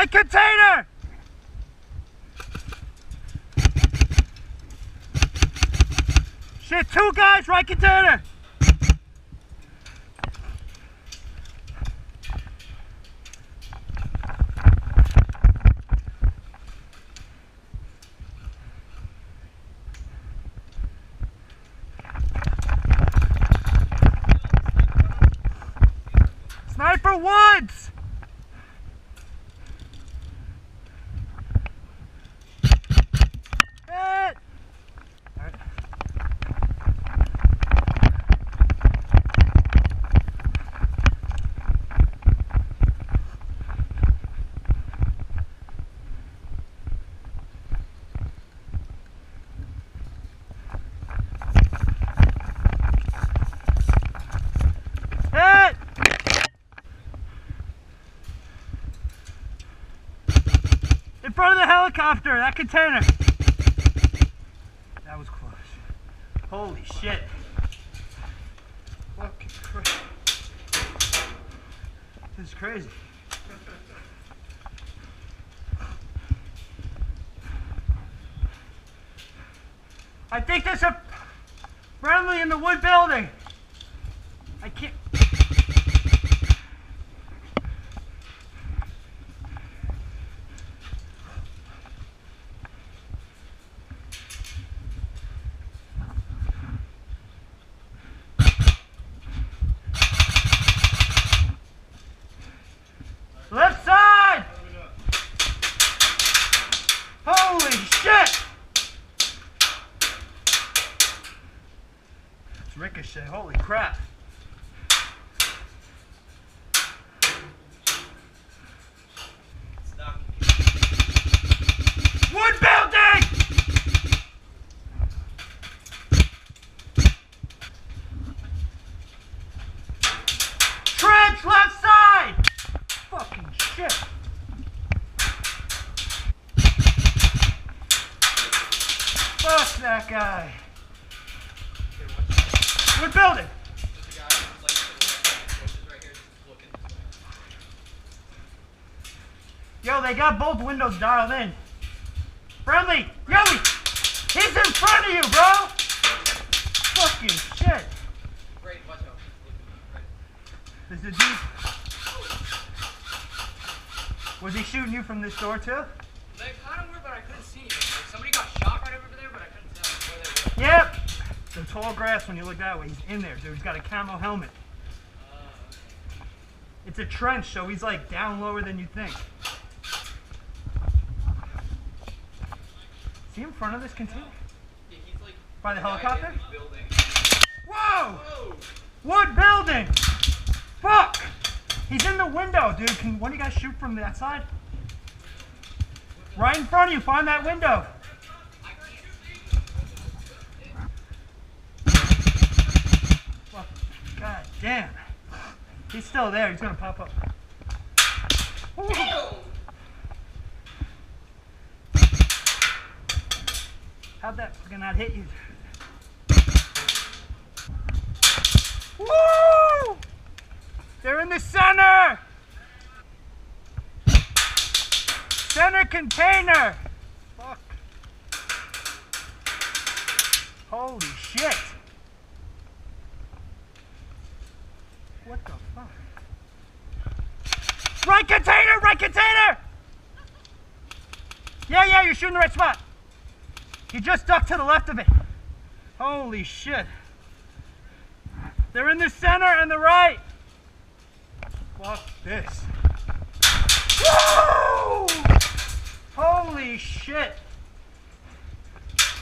Right container! Shit, 2 guys, right container! Sniper Woods! Hit! Right. Hit! In front of the helicopter, that container. That was close. Holy shit. Fucking crazy. This is crazy. I think there's a friendly in the wood building. I can't. Left side! Holy shit! It's ricochet, holy crap. Wood building! Trench left side! Fucking shit. Fuck that guy. Wood building. Yo, they got both windows dialed in. Friendly! Yoey! He's in front of you, bro! Fucking shit. Great, watch out. There's a dude. Was he shooting you from this door too? They kind of were, but I couldn't see anything. Like somebody got shot right over there, but I couldn't tell where they were. Yep! The tall grass when you look that way. He's in there, dude. He's got a camo helmet. Okay. It's a trench, so he's like down lower than you think. Is he in front of this container? Yeah, he's like By the helicopter? Building. Whoa! Whoa! Wood building! Fuck! He's in the window, dude. Can one of you guys shoot from that side? Right in front of you. Find that window. Fuck. God damn. He's still there. He's gonna pop up. Ooh. How'd that fucking not hit you? Woo! They're in the center! Center container! Fuck. Holy shit! What the fuck? Right container! Right container! Yeah, you're shooting the right spot. You just ducked to the left of it. Holy shit. They're in the center and the right. Fuck this. Woo! Holy shit.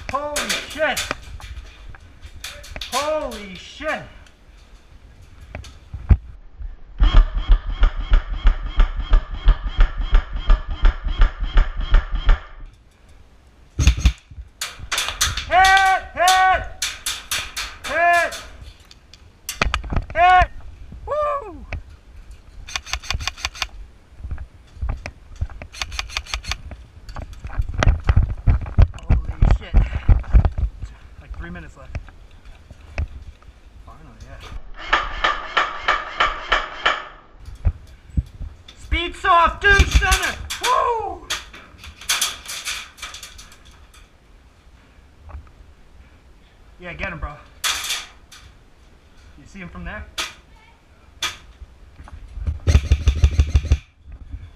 Holy shit. Holy shit. Woo! Holy shit. Like 3 minutes left. Finally, yeah. Speed soft, dude, center! Woo! Yeah, get him, bro. You see him from there?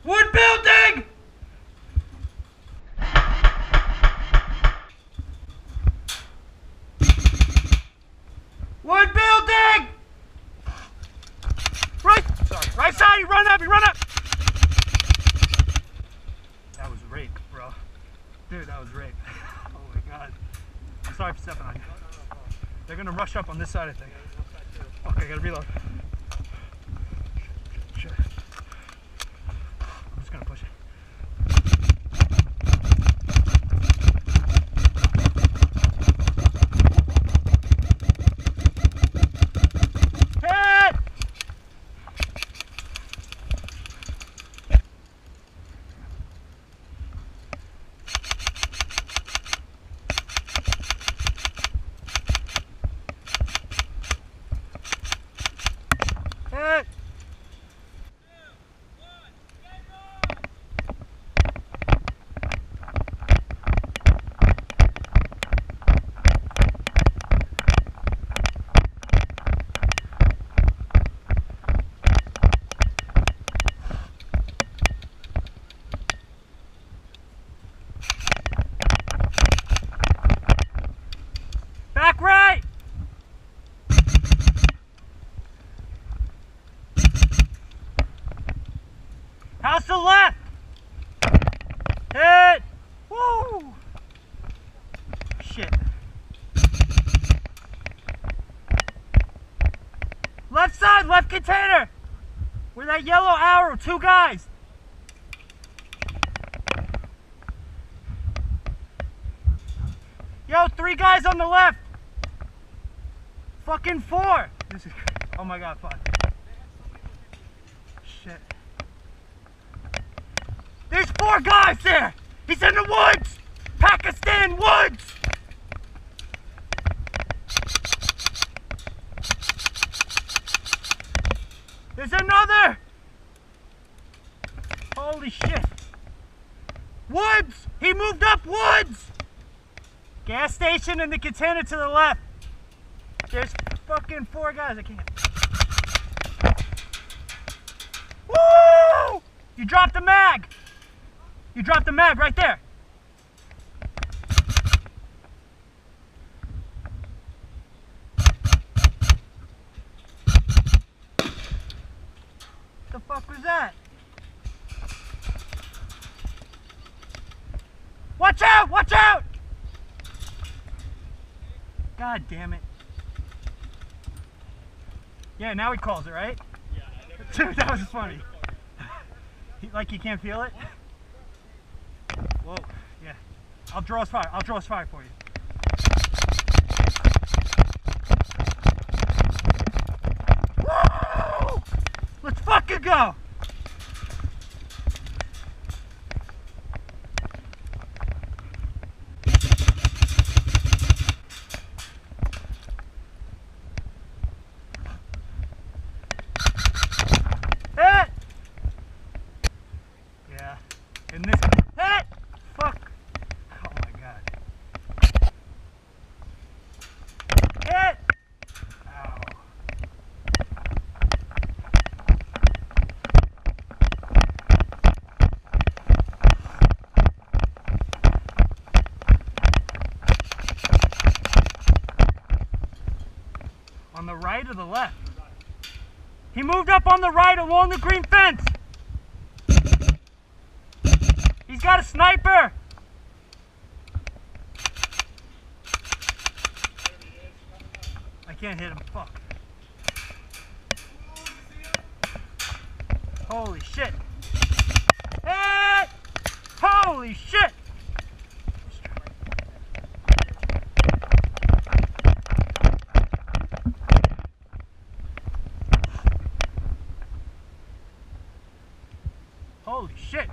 Wood building! Wood building! Right side, you run up, you run up! That was rape, bro. Dude, that was rape. Oh my god. I'm sorry for stepping on you. They're gonna rush up on this side, I think. Okay, I gotta reload. Shit. I'm just gonna push it. Hit! Hit! Back right! House to left! Hit! Woo! Shit. Left side, left container! Where that yellow arrow, 2 guys! Yo, 3 guys on the left! Fucking 4! This is, oh my god, fun. Shit. There's 4 guys there! He's in the woods! Pakistan woods! There's another! Holy shit. Woods! He moved up woods! Gas station and the container to the left. There's fucking 4 guys. I can't. Woo! You dropped the mag! You dropped the mag right there. What the fuck was that? Watch out! Watch out! God damn it. Yeah, now he calls it, right? Yeah. Dude, that was funny. Like you can't feel it? Whoa, yeah. I'll draw his fire. I'll draw his fire for you. Woo! Let's fucking go! Hit! Yeah. In this hit! Fuck! Oh my god. Hit! Ow. On the right or the left? He moved up on the right along the green fence. He's got a sniper. I can't hit him. Fuck. Holy shit. Hey! Holy shit. Holy shit.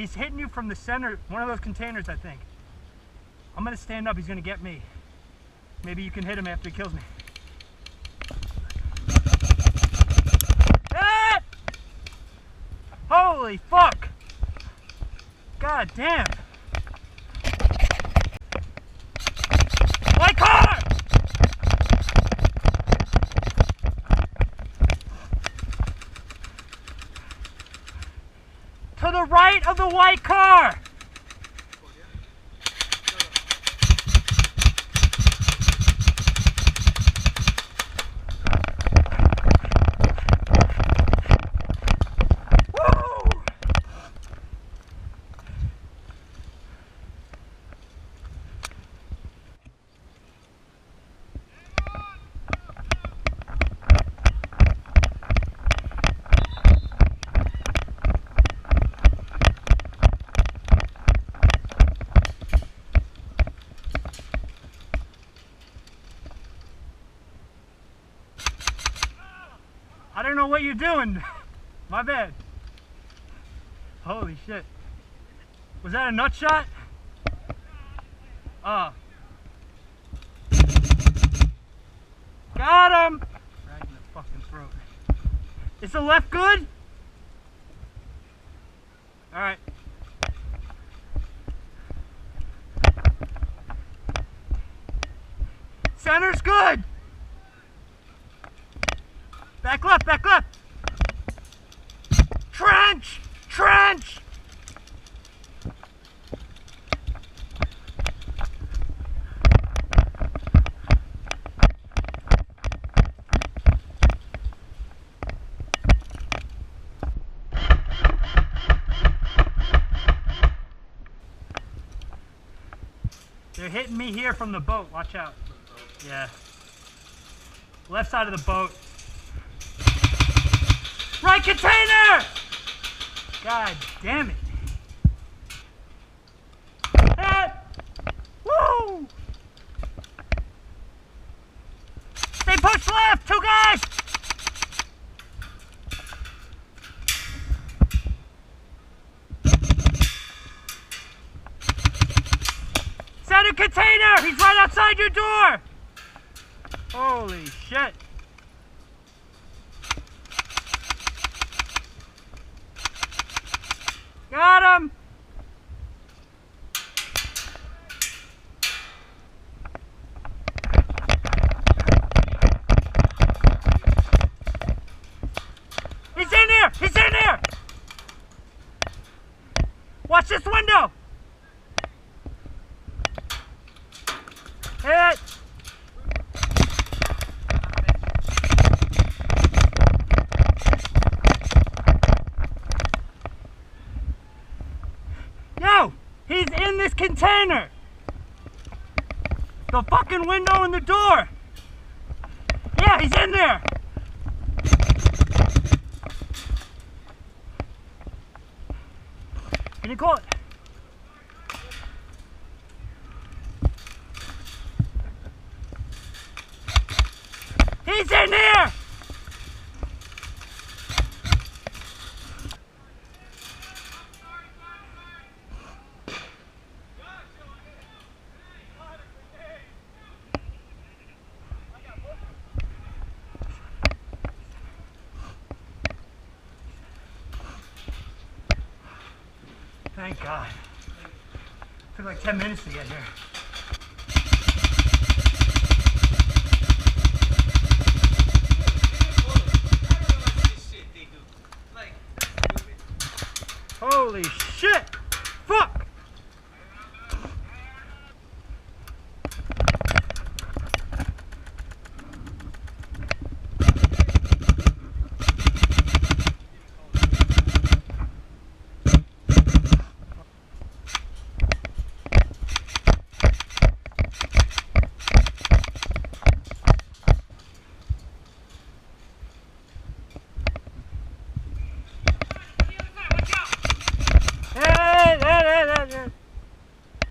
He's hitting you from the center, one of those containers, I think. I'm gonna stand up, he's gonna get me. Maybe you can hit him after he kills me. Ah! Holy fuck! God damn! My car! To the right of the white car! I don't know what you're doing. My bad. Holy shit. Was that a nut shot? Got him! Right in the fucking throat. Is the left good? Alright. Center's good! Back left, back left! Trench! Trench! They're hitting me here from the boat, watch out. Yeah. Left side of the boat. Right container! God damn it. Woo! They push left, 2 guys! Center container! He's right outside your door! Holy shit. Got him! He's in here! He's in here! Watch this window! Hit! Yo! He's in this container! The fucking window and the door! Yeah, he's in there! Can you call it? He's in here! Thank God. Took like 10 minutes to get here.